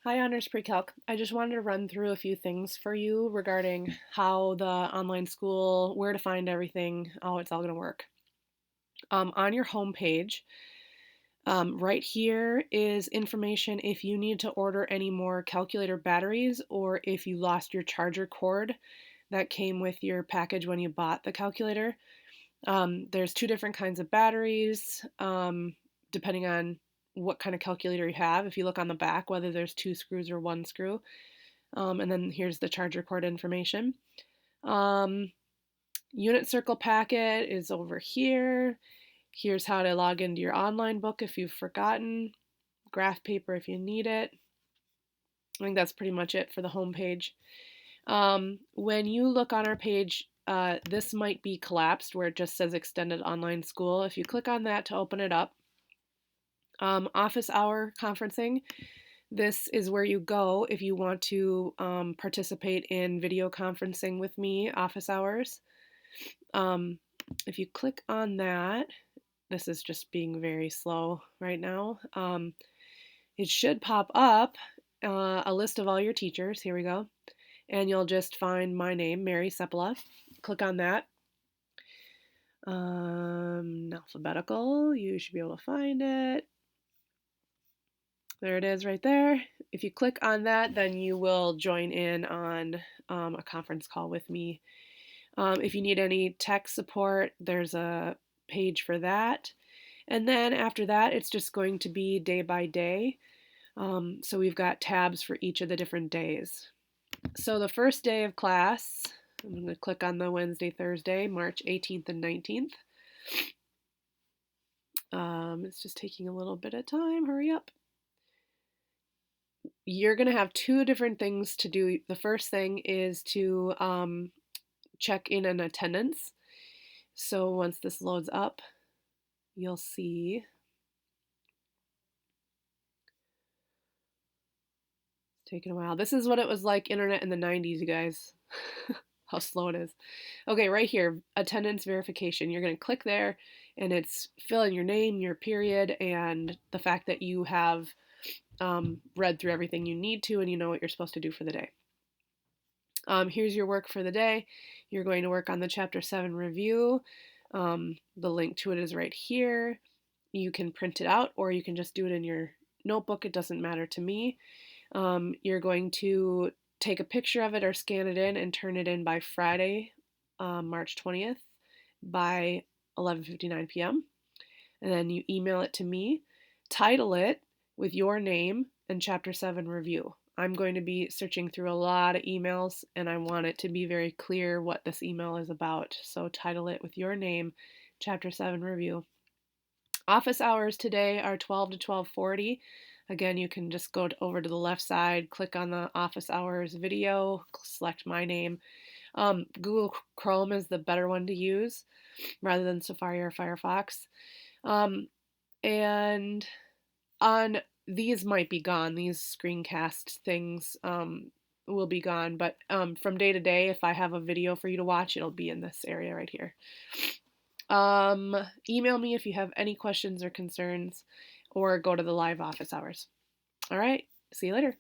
Hi, Honors Pre-Calc. I just wanted to run through a few things for you regarding how the online school, where to find everything, how it's all going to work. On your home page, right here is information if you need to order any more calculator batteries or if you lost your charger cord that came with your package when you bought the calculator. There's two different kinds of batteries, depending on what kind of calculator you have. If you look on the back, whether there's two screws or one screw. And then here's the charger cord information. Um, Unit circle packet is over here. Here's how to log into your online book if you've forgotten. Graph paper if you need it. I think that's pretty much it for the home page. When you look on our page, this might be collapsed where it just says extended online school. If you click on that to open it up, office hour conferencing, this is where you go if you want to participate in video conferencing with me, office hours. If you click on that, this is just being very slow right now. It should pop up a list of all your teachers. Here we go. And you'll just find my name, Mary Sepola. Click on that. Alphabetical, you should be able to find it. There it is right there. If you click on that, then you will join in on a conference call with me. If you need any tech support, there's a page for that. And then after that, it's just going to be day by day. So we've got tabs for each of the different days. So the first day of class, I'm going to click on the Wednesday, Thursday, March 18th and 19th. It's just taking a little bit of time. Hurry up. You're going to have two different things to do. The first thing is to check in an attendance. So once this loads up, you'll see it's taking a while. This is what it was like internet in the 90s, you guys. How slow it is. Okay, right here, attendance verification. You're going to click there and it's fill in your name, your period, and the fact that you have read through everything you need to and you know what you're supposed to do for the day. Here's your work for the day. You're going to work on the Chapter 7 review. The link to it is right here. You can print it out or you can just do it in your notebook. It doesn't matter to me. You're going to take a picture of it or scan it in and turn it in by Friday, March 20th by 11:59 p.m. And then you email it to me, title it with your name and Chapter 7 review. I'm going to be searching through a lot of emails and I want it to be very clear what this email is about. So title it with your name, Chapter 7 review. Office hours today are 12 to 12:40. Again, you can just go over to the left side, click on the office hours video, select my name. Google Chrome is the better one to use rather than Safari or Firefox. And on these might be gone, these screencast things will be gone, but from day to day, if I have a video for you to watch, it'll be in this area right here. Email me if you have any questions or concerns, or go to the live office hours. All right, see you later.